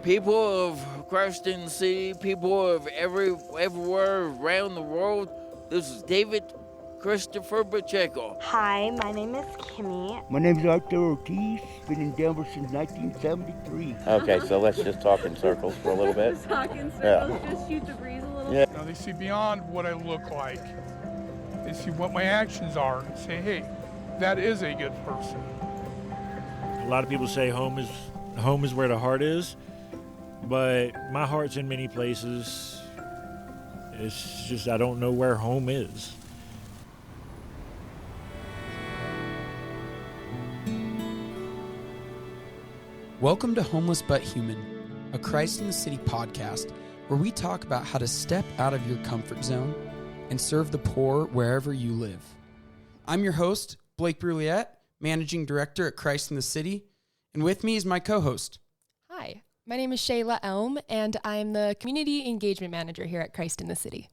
people of Christ in the City, people of everywhere around the world. This is David Christopher Pacheco. Hi, my name is Kimmy. My name is Arthur Ortiz. Been in Denver since 1973. Okay, so let's just talk in circles for a little bit. Just talk in circles, just shoot the breeze a little. Yeah. Now they see beyond what I look like. They see what my actions are and say, hey, that is a good person. A lot of people say home is where the heart is, but my heart's in many places. It's just I don't know where home is. Welcome to Homeless But Human, a Christ in the City podcast where we talk about how to step out of your comfort zone and serve the poor wherever you live. I'm your host, Blake Brulliette, Managing Director at Christ in the City, and with me is my co-host. Hi, my name is Shayla Elm, and I'm the Community Engagement Manager here at Christ in the City.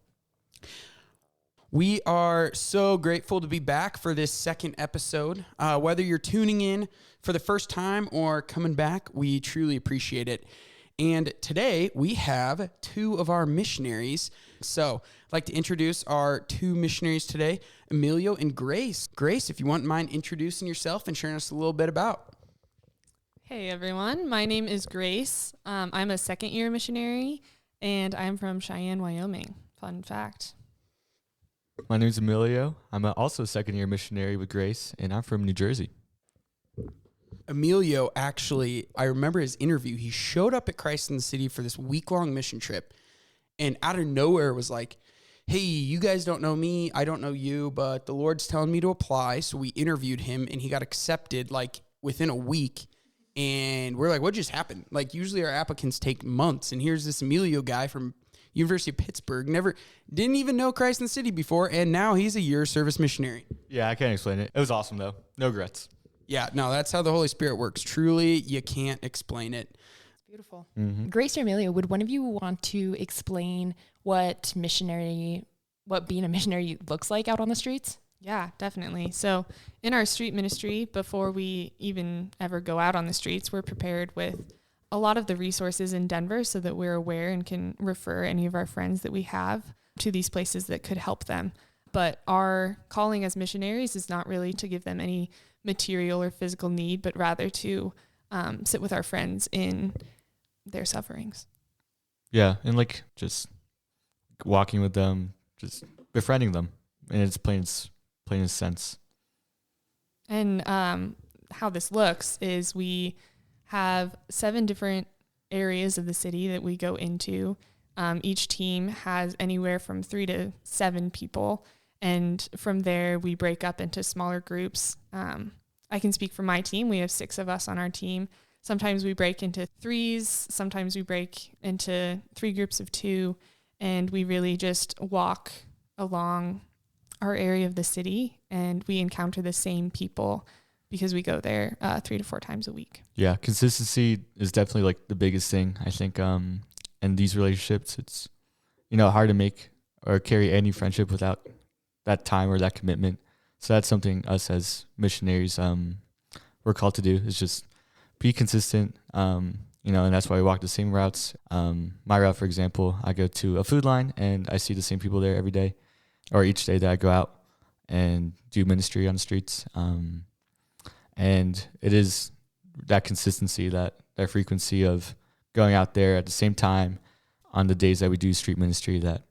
We are so grateful to be back for this second episode. Whether you're tuning in for the first time or coming back, we truly appreciate it. And today we have two of our missionaries. So I'd like to introduce our two missionaries today, Emilio and Grace. Grace, if you wouldn't mind introducing yourself and sharing us a little bit about. Hey everyone, my name is Grace. I'm a second-year missionary, and I'm from Cheyenne, Wyoming. Fun fact. My name's Emilio. I'm also a second-year missionary with Grace, and I'm from New Jersey. Emilio, actually, I remember his interview. He showed up at Christ in the City for this week-long mission trip, and out of nowhere was like, hey, you guys don't know me, I don't know you, but the Lord's telling me to apply. So we interviewed him, and he got accepted like within a week. And we're like, what just happened? Like, usually our applicants take months, and here's this Emilio guy from University of Pittsburgh, didn't even know Christ in the City before, and now he's a year service missionary. Yeah, I can't explain it. It was awesome, though. No regrets. Yeah, no, that's how the Holy Spirit works. Truly, you can't explain it. It's beautiful. Mm-hmm. Grace or Emilio, would one of you want to explain what being a missionary looks like out on the streets? Yeah, definitely. So in our street ministry, before we even ever go out on the streets, we're prepared with a lot of the resources in Denver so that we're aware and can refer any of our friends that we have to these places that could help them. But our calling as missionaries is not really to give them any material or physical need, but rather to sit with our friends in their sufferings. Yeah, and like just walking with them, just befriending them, in its plainest sense. And how this looks is we have 7 different areas of the city that we go into. Each team has anywhere from 3 to 7 people. And from there, we break up into smaller groups. I can speak for my team. We have 6 of us on our team. Sometimes we break into 3s. Sometimes we break into 3 groups of 2. And we really just walk along our area of the city, and we encounter the same people because we go there 3 to 4 times a week. Yeah, consistency is definitely like the biggest thing, I think. In these relationships, it's, hard to make or carry any friendship without that time or that commitment. So that's something us as missionaries, we're called to do, is just be consistent, and that's why we walk the same routes. My route, for example, I go to a food line, and I see the same people there every day, or each day that I go out and do ministry on the streets. And it is that consistency, that frequency of going out there at the same time on the days that we do street ministry that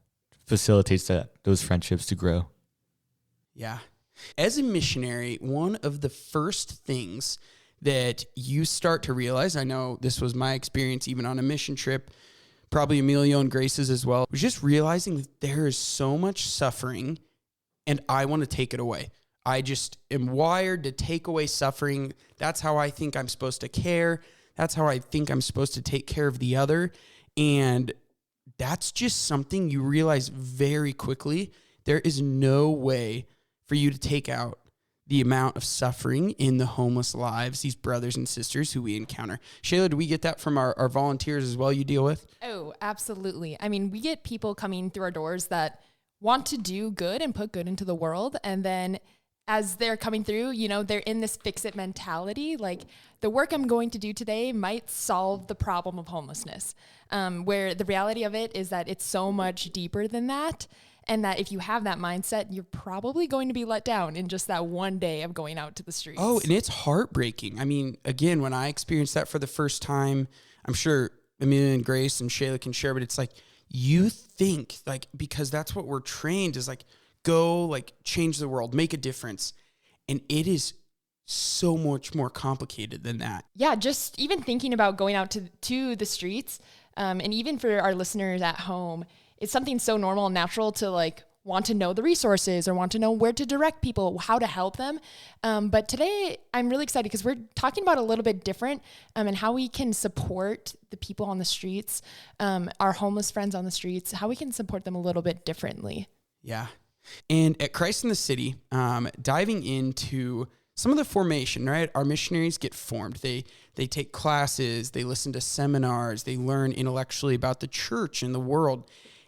facilitates those friendships to grow. Yeah. As a missionary, one of the first things that you start to realize, I know this was my experience even on a mission trip, probably Emilio and Grace's as well, was just realizing that there is so much suffering and I want to take it away. I just am wired to take away suffering. That's how I think I'm supposed to care. That's how I think I'm supposed to take care of the other. And that's just something you realize very quickly. There is no way for you to take out the amount of suffering in the homeless lives, these brothers and sisters who we encounter. Shayla, do we get that from our volunteers as well you deal with? Oh, absolutely. I mean, we get people coming through our doors that want to do good and put good into the world. And then as they're coming through, they're in this fix-it mentality. Like, the work I'm going to do today might solve the problem of homelessness, where the reality of it is that it's so much deeper than that. And that if you have that mindset, you're probably going to be let down in just that one day of going out to the streets. Oh, and it's heartbreaking. I mean, again, when I experienced that for the first time, I'm sure Amelia and Grace and Shayla can share, but it's like, you think, like, because that's what we're trained is like, go, like, change the world, make a difference. And it is so much more complicated than that. Yeah, just even thinking about going out to the streets, and even for our listeners at home, it's something so normal and natural to like want to know the resources or want to know where to direct people, how to help them. But today I'm really excited because we're talking about a little bit different, and how we can support the people on the streets, our homeless friends on the streets, how we can support them a little bit differently. Yeah. And at Christ in the City, diving into some of the formation, right? Our missionaries get formed. They take classes, they listen to seminars, they learn intellectually about the church and the world.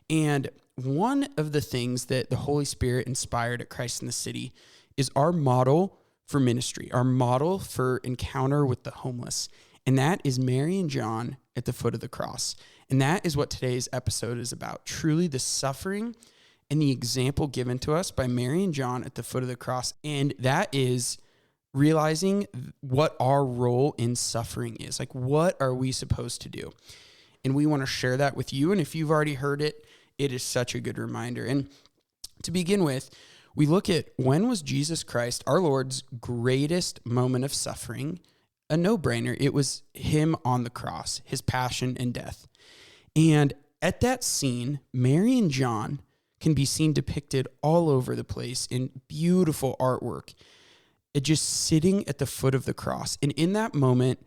And one of the things that the Holy Spirit inspired at Christ in the City is our model for ministry, our model for encounter with the homeless. And that is Mary and John at the foot of the cross. And that is what today's episode is about. Truly the suffering and the example given to us by Mary and John at the foot of the cross. And that is realizing what our role in suffering is. Like, what are we supposed to do? And we want to share that with you. And if you've already heard it, it is such a good reminder. And to begin with, we look at, when was Jesus Christ, our Lord's greatest moment of suffering? A no-brainer. It was him on the cross, his passion and death. And at that scene, Mary and John can be seen depicted all over the place in beautiful artwork, just sitting at the foot of the cross. And in that moment,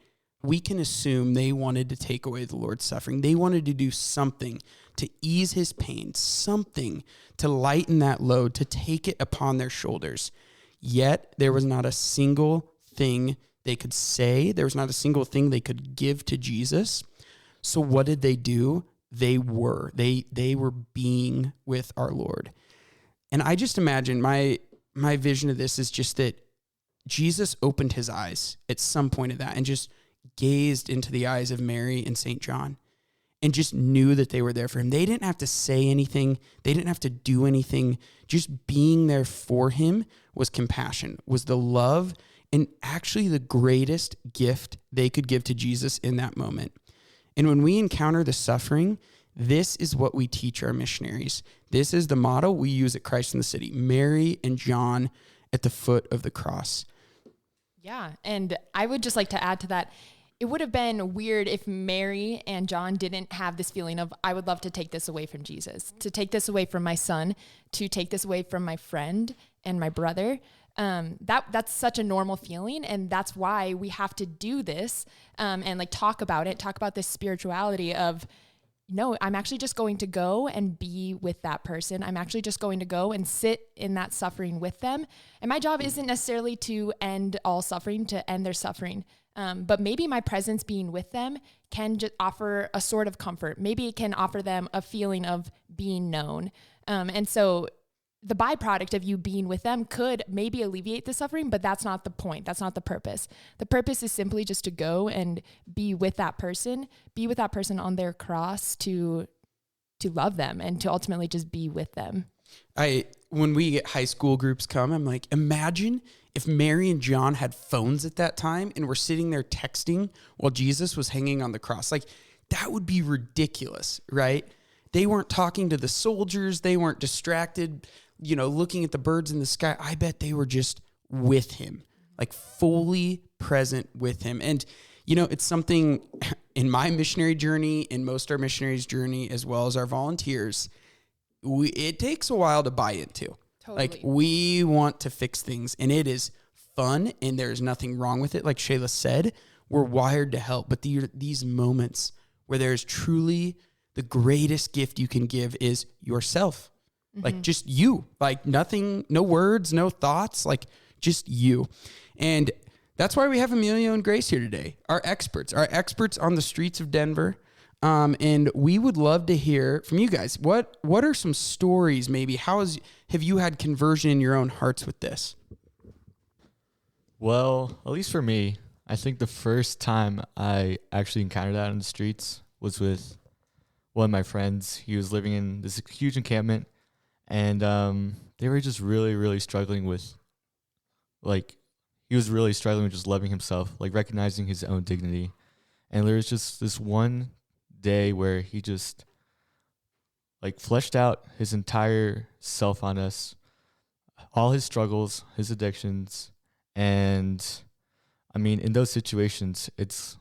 we can assume they wanted to take away the Lord's suffering. They wanted to do something to ease his pain, something to lighten that load, to take it upon their shoulders. Yet there was not a single thing they could say. There was not a single thing they could give to Jesus. So what did they do? They were being with our Lord. And I just imagine my vision of this is just that Jesus opened his eyes at some point of that and just gazed into the eyes of Mary and St. John and just knew that they were there for him. They didn't have to say anything. They didn't have to do anything. Just being there for him was compassion, was the love, and actually the greatest gift they could give to Jesus in that moment. And when we encounter the suffering, this is what we teach our missionaries. This is the model we use at Christ in the City. Mary and John at the foot of the cross. Yeah, and I would just like to add to that, it would have been weird if Mary and John didn't have this feeling of, I would love to take this away from Jesus, to take this away from my son, to take this away from my friend and my brother. That's such a normal feeling, and that's why we have to do this, and like talk about this spirituality of, no, I'm actually just going to go and be with that person. I'm actually just going to go and sit in that suffering with them. And my job isn't necessarily to end all suffering, to end their suffering. But maybe my presence being with them can just offer a sort of comfort. Maybe it can offer them a feeling of being known. And so the byproduct of you being with them could maybe alleviate the suffering, but that's not the point. That's not the purpose. The purpose is simply just to go and be with that person on their cross, to love them and to ultimately just be with them. When we get high school groups come, I'm like, imagine if Mary and John had phones at that time and were sitting there texting while Jesus was hanging on the cross. Like, that would be ridiculous, right? They weren't talking to the soldiers. They weren't distracted, looking at the birds in the sky. I bet they were just with him, like fully present with him. And, it's something in my missionary journey, in most of our missionaries' journey, as well as our volunteers, it takes a while to buy into. Totally. Like, we want to fix things, and it is fun, and there's nothing wrong with it. Like Shayla said, we're wired to help. But these moments where there's truly the greatest gift you can give is yourself. Mm-hmm. Like, just you. Like, nothing, no words, no thoughts, like just you. And that's why we have Emilio and Grace here today, our experts on the streets of Denver. And we would love to hear from you guys. What are some stories maybe? Have you had conversion in your own hearts with this? Well, at least for me, I think the first time I actually encountered that on the streets was with one of my friends. He was living in this huge encampment, and they were just really, really struggling with, like, he was really struggling with just loving himself, like recognizing his own dignity. And there was just this one day where he just like fleshed out his entire self on us, all his struggles, his addictions, and I mean, in those situations, it's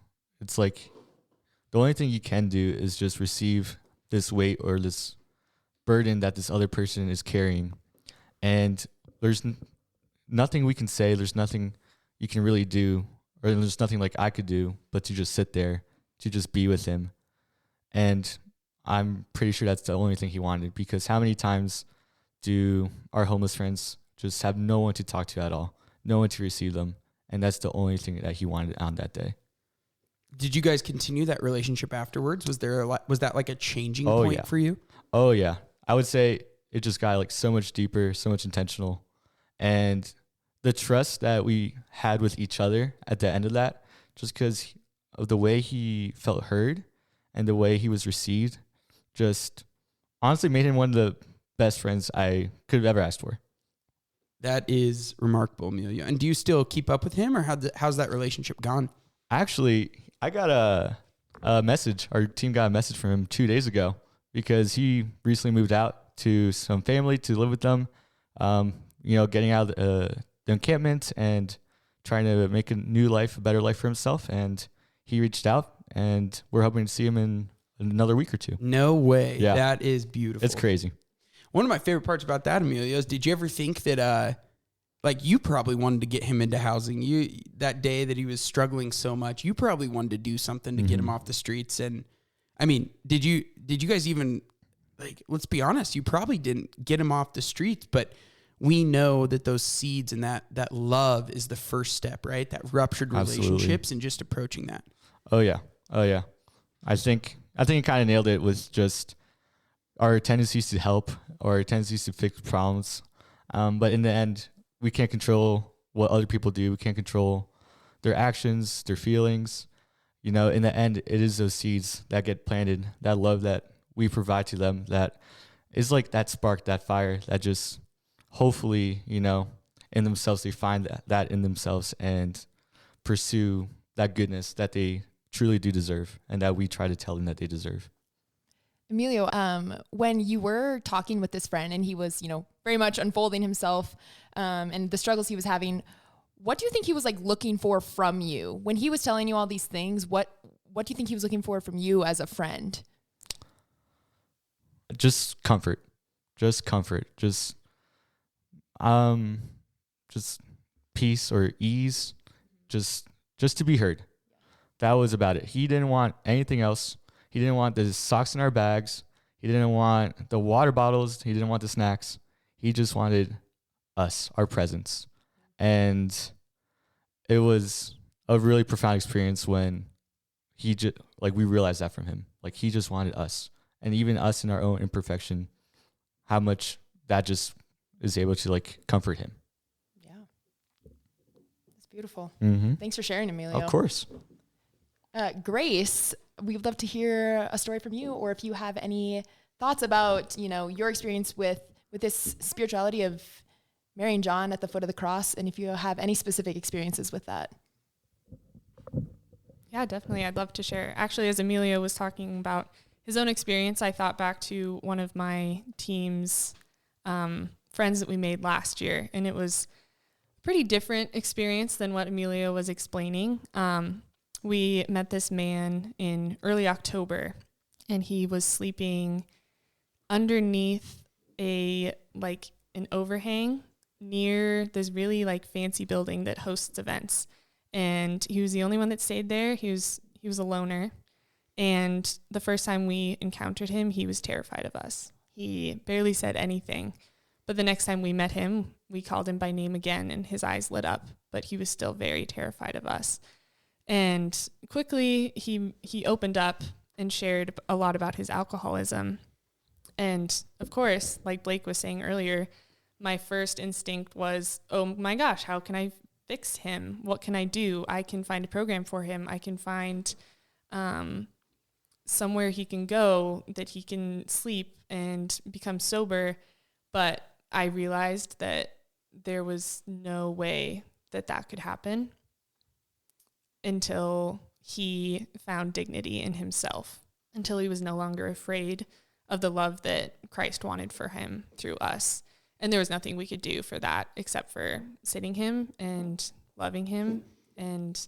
like the only thing you can do is just receive this weight or this burden that this other person is carrying, and there's nothing we can say. There's nothing you can really do, or there's nothing like I could do, but to just sit there, to just be with him. And I'm pretty sure that's the only thing he wanted, because how many times do our homeless friends just have no one to talk to at all, no one to receive them? And that's the only thing that he wanted on that day. Did you guys continue that relationship afterwards? Was that like a changing point for you? Oh yeah. I would say it just got like so much deeper, so much intentional. And the trust that we had with each other at the end of that, just because of the way he felt heard and the way he was received, just honestly made him one of the best friends I could have ever asked for. That is remarkable, Emilio. And do you still keep up with him, or how's that relationship gone? Actually, I got a message. Our team got a message from him 2 days ago, because he recently moved out to some family to live with them, getting out of the encampment and trying to make a new life, a better life for himself. And he reached out, and we're hoping to see him in another week or two. No way. Yeah. That is beautiful. It's crazy. One of my favorite parts about that, Emilio, is did you ever think that, you probably wanted to get him into housing? That day that he was struggling so much, you probably wanted to do something to get him off the streets. And I mean, did you guys even, let's be honest, you probably didn't get him off the streets, but we know that those seeds and that love is the first step, right? That ruptured relationships and just approaching that. Oh yeah. I think you kind of nailed it with just our tendencies to help or our tendencies to fix problems. But in the end, we can't control what other people do. We can't control their actions, their feelings. In the end, it is those seeds that get planted, that love that we provide to them, that is like that spark, that fire that just hopefully, in themselves, they find that in themselves and pursue that goodness that they truly do deserve and that we try to tell them that they deserve. Emilio, when you were talking with this friend and he was, very much unfolding himself and the struggles he was having, what do you think he was looking for from you? When he was telling you all these things, what do you think he was looking for from you as a friend? Just comfort. Just peace or ease, just to be heard. That was about it. He didn't want anything else. He didn't want the socks in our bags. He didn't want the water bottles. He didn't want the snacks. He just wanted us, our presence. And it was a really profound experience when we realized that from him. He just wanted us, and even us in our own imperfection, how much that just is able to comfort him. Yeah. That's beautiful. Mm-hmm. Thanks for sharing, Emilio. Of course. Grace, we'd love to hear a story from you, or if you have any thoughts about, your experience with this spirituality of Mary and John at the foot of the cross, and if you have any specific experiences with that. Yeah, definitely. I'd love to share. Actually, as Emilio was talking about his own experience, I thought back to one of my team's friends that we made last year, and it was a pretty different experience than what Emilio was explaining. We met this man in early October, and he was sleeping underneath an overhang near this really fancy building that hosts events. And he was the only one that stayed there. He was a loner. And the first time we encountered him, he was terrified of us. He barely said anything. But the next time we met him, we called him by name again, and his eyes lit up, but he was still very terrified of us. And quickly he opened up and shared a lot about his alcoholism. And of course, like Blake was saying earlier, my first instinct was, oh my gosh, how can I fix him? What can I do? I can find a program for him. I can find somewhere he can go that he can sleep and become sober. But I realized that there was no way that that could happen until he found dignity in himself, until he was no longer afraid of the love that Christ wanted for him through us. And there was nothing we could do for that except for sitting him and loving him and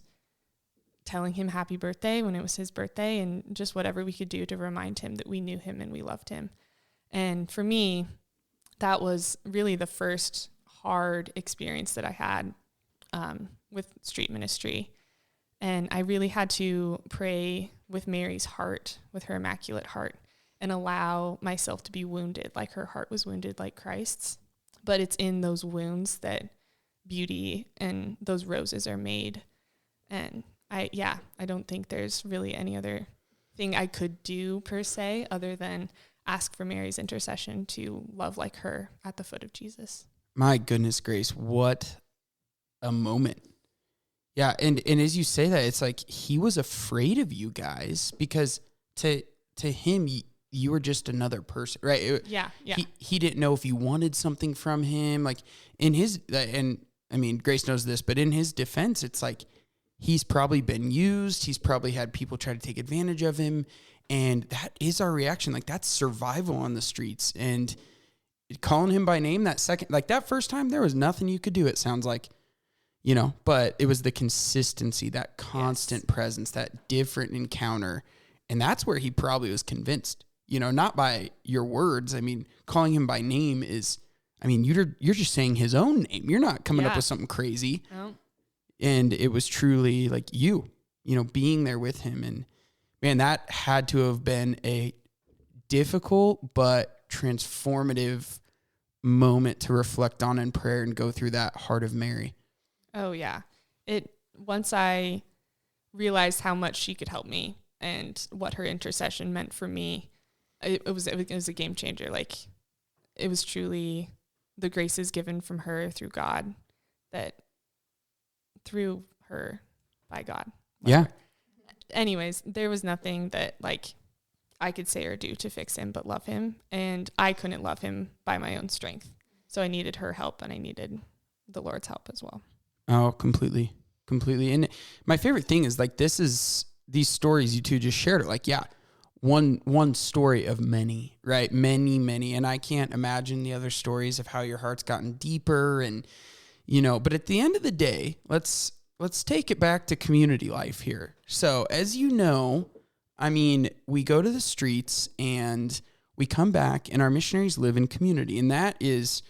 telling him happy birthday when it was his birthday, and just whatever we could do to remind him that we knew him and we loved him. And for me, that was really the first hard experience that I had with street ministry. And I really had to pray with Mary's heart, with her immaculate heart, and allow myself to be wounded like her heart was wounded like Christ's. But it's in those wounds that beauty and those roses are made. And I don't think there's really any other thing I could do per se other than ask for Mary's intercession to love like her at the foot of Jesus. My goodness grace, what a moment. Yeah, and as you say that, it's like he was afraid of you guys because to him, you were just another person, right? Yeah. He didn't know if you wanted something from him. Like in his, and I mean, Grace knows this, but in his defense, it's like he's probably been used. He's probably had people try to take advantage of him. And that is our reaction. Like that's survival on the streets. And calling him by name that second, like that first time, there was nothing you could do, it sounds like. But it was the consistency, that constant presence, that different encounter. And that's where he probably was convinced, not by your words. I mean, calling him by name is, you're just saying his own name. You're not coming up with something crazy. No. And it was truly like being there with him. And man, that had to have been a difficult but transformative moment to reflect on in prayer and go through that heart of Mary. Oh yeah. Once I realized how much she could help me and what her intercession meant for me, it was a game changer. Like it was truly the graces given from her through God that through her by God. Whatever. Yeah. Anyways, there was nothing that like I could say or do to fix him but love him, and I couldn't love him by my own strength. So I needed her help and I needed the Lord's help as well. Oh, completely. And my favorite thing is like, these stories you two just shared are like, one story of many, right? Many. And I can't imagine the other stories of how your heart's gotten deeper and, but at the end of the day, let's take it back to community life here. So as you know, we go to the streets and we come back and our missionaries live in community. And that is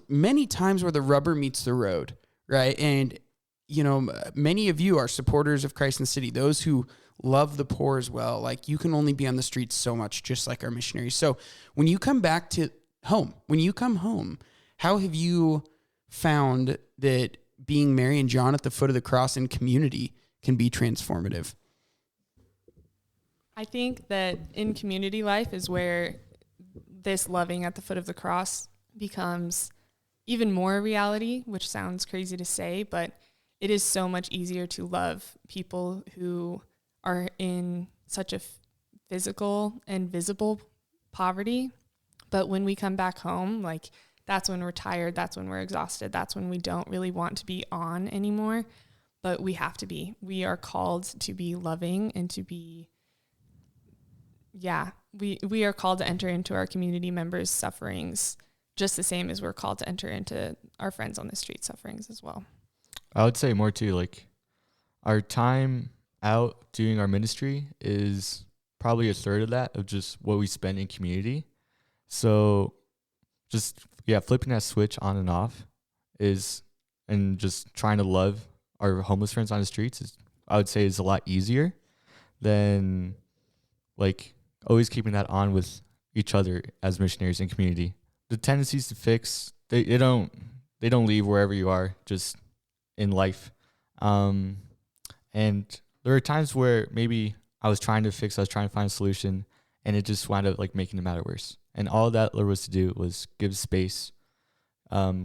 many times where the rubber meets the road. Right. And, many of you are supporters of Christ in the City, those who love the poor as well. Like you can only be on the streets so much, just like our missionaries. So when you come back to home, how have you found that being Mary and John at the foot of the cross in community can be transformative? I think that in community life is where this loving at the foot of the cross becomes even more a reality, which sounds crazy to say, but it is so much easier to love people who are in such a physical and visible poverty. But when we come back home, like that's when we're tired, that's when we're exhausted, that's when we don't really want to be on anymore, but we have to be. We are called to be loving and to be, we are called to enter into our community members' sufferings just the same as we're called to enter into our friends on the street sufferings as well. I would say more too, like our time out doing our ministry is probably a third of that, of just what we spend in community. So just, flipping that switch on and off and just trying to love our homeless friends on the streets I would say is a lot easier than like always keeping that on with each other as missionaries in community. The tendencies to fix, they don't leave wherever you are, just in life. And there are times where maybe I was trying to find a solution, and it just wound up like making the matter worse. And all that Lord was to do was give space,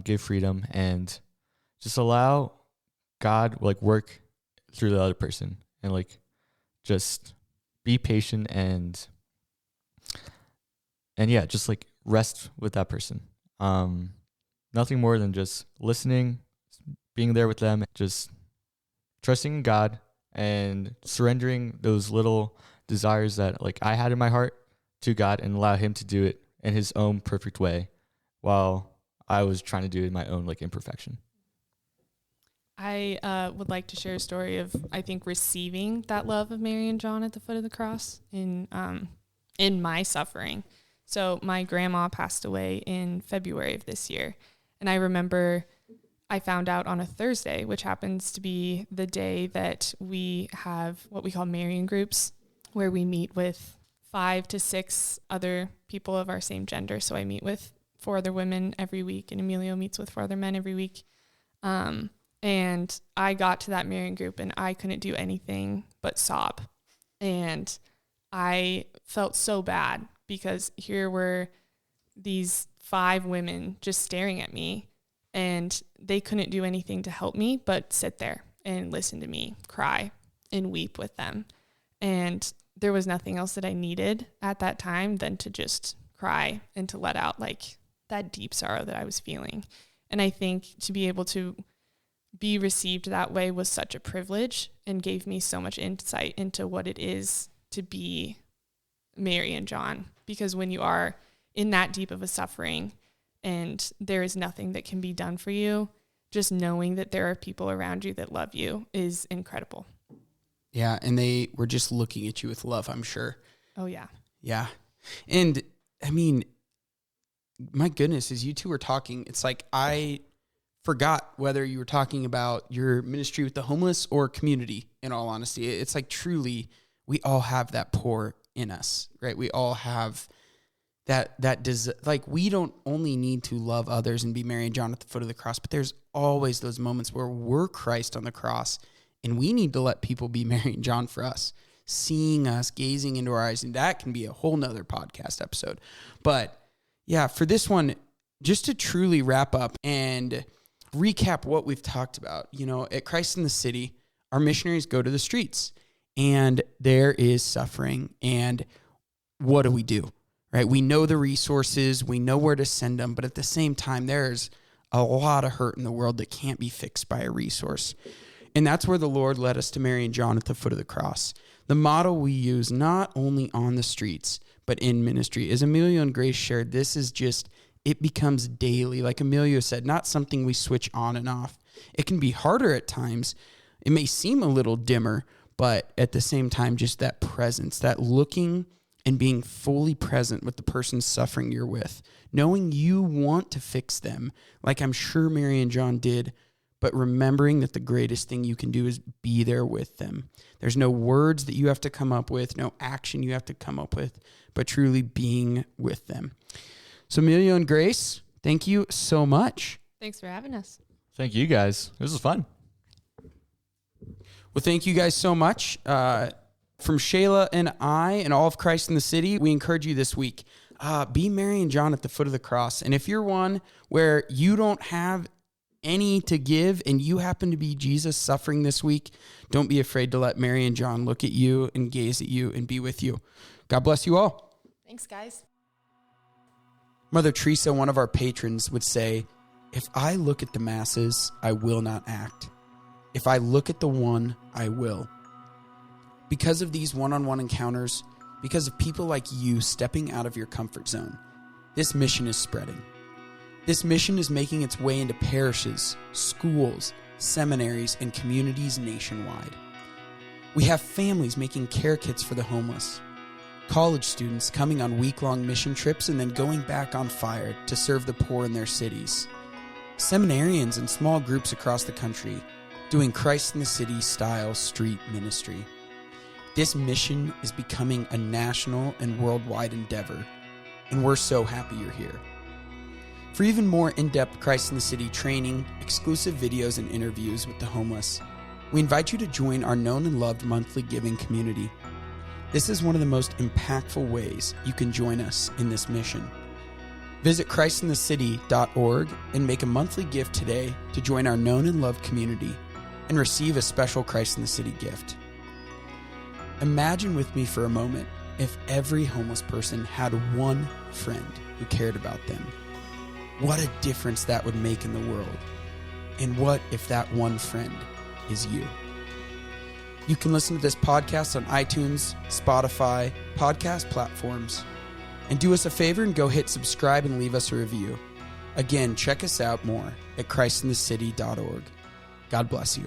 give freedom, and just allow God will like work through the other person, and like just be patient and yeah, just like rest with that person. Nothing more than just listening, being there with them, just trusting in God and surrendering those little desires that like I had in my heart to God and allow him to do it in his own perfect way while I was trying to do it in my own like imperfection. I would like to share a story of, I think, receiving that love of Mary and John at the foot of the cross in my suffering. So my grandma passed away in February of this year. And I remember I found out on a Thursday, which happens to be the day that we have what we call Marian groups, where we meet with 5 to 6 other people of our same gender. So I meet with 4 other women every week, and Emilio meets with 4 other men every week. And I got to that Marian group, and I couldn't do anything but sob. And I felt so bad because here were these 5 women just staring at me, and they couldn't do anything to help me but sit there and listen to me cry and weep with them. And there was nothing else that I needed at that time than to just cry and to let out like that deep sorrow that I was feeling. And I think to be able to be received that way was such a privilege and gave me so much insight into what it is to be Mary and John. Because when you are in that deep of a suffering and there is nothing that can be done for you, just knowing that there are people around you that love you is incredible. Yeah, and they were just looking at you with love, I'm sure. Oh, yeah. Yeah. And, I mean, my goodness, as you two were talking, it's like I forgot whether you were talking about your ministry with the homeless or community, in all honesty. It's like truly we all have that pour in us, right? We all have that like we don't only need to love others and be Mary and John at the foot of the cross, but there's always those moments where we're Christ on the cross and we need to let people be Mary and John for us, seeing us, gazing into our eyes. And that can be a whole nother podcast episode. But yeah, for this one, just to truly wrap up and recap what we've talked about, you know, at Christ in the City, our missionaries go to the streets and there is suffering. And what do? Right? We know the resources, we know where to send them, but at the same time, there's a lot of hurt in the world that can't be fixed by a resource. And that's where the Lord led us to Mary and John at the foot of the cross. The model we use not only on the streets, but in ministry. As Emilio and Grace shared, this is just, it becomes daily. Like Emilio said, not something we switch on and off. It can be harder at times. It may seem a little dimmer, but at the same time, just that presence, that looking and being fully present with the person suffering you're with, knowing you want to fix them, like I'm sure Mary and John did, but remembering that the greatest thing you can do is be there with them. There's no words that you have to come up with, no action you have to come up with, but truly being with them. So Emilio and Grace, thank you so much. Thanks for having us. Thank you guys. This was fun. Well, thank you guys so much. From Shayla and I and all of Christ in the City, we encourage you this week, be Mary and John at the foot of the cross. And if you're one where you don't have any to give and you happen to be Jesus suffering this week, don't be afraid to let Mary and John look at you and gaze at you and be with you. God bless you all. Thanks, guys. Mother Teresa, one of our patrons, would say, if I look at the masses, I will not act. If I look at the one, I will. Because of these one-on-one encounters, because of people like you stepping out of your comfort zone, this mission is spreading. This mission is making its way into parishes, schools, seminaries, and communities nationwide. We have families making care kits for the homeless, college students coming on week-long mission trips and then going back on fire to serve the poor in their cities, seminarians and small groups across the country doing Christ in the City style street ministry. This mission is becoming a national and worldwide endeavor, and we're so happy you're here. For even more in-depth Christ in the City training, exclusive videos, and interviews with the homeless, we invite you to join our known and loved monthly giving community. This is one of the most impactful ways you can join us in this mission. Visit christinthecity.org and make a monthly gift today to join our known and loved community. and receive a special Christ in the City gift. Imagine with me for a moment if every homeless person had one friend who cared about them. What a difference that would make in the world. And what if that one friend is you? You can listen to this podcast on iTunes, Spotify, podcast platforms. And do us a favor and go hit subscribe and leave us a review. Again, check us out more at christinthecity.org. God bless you.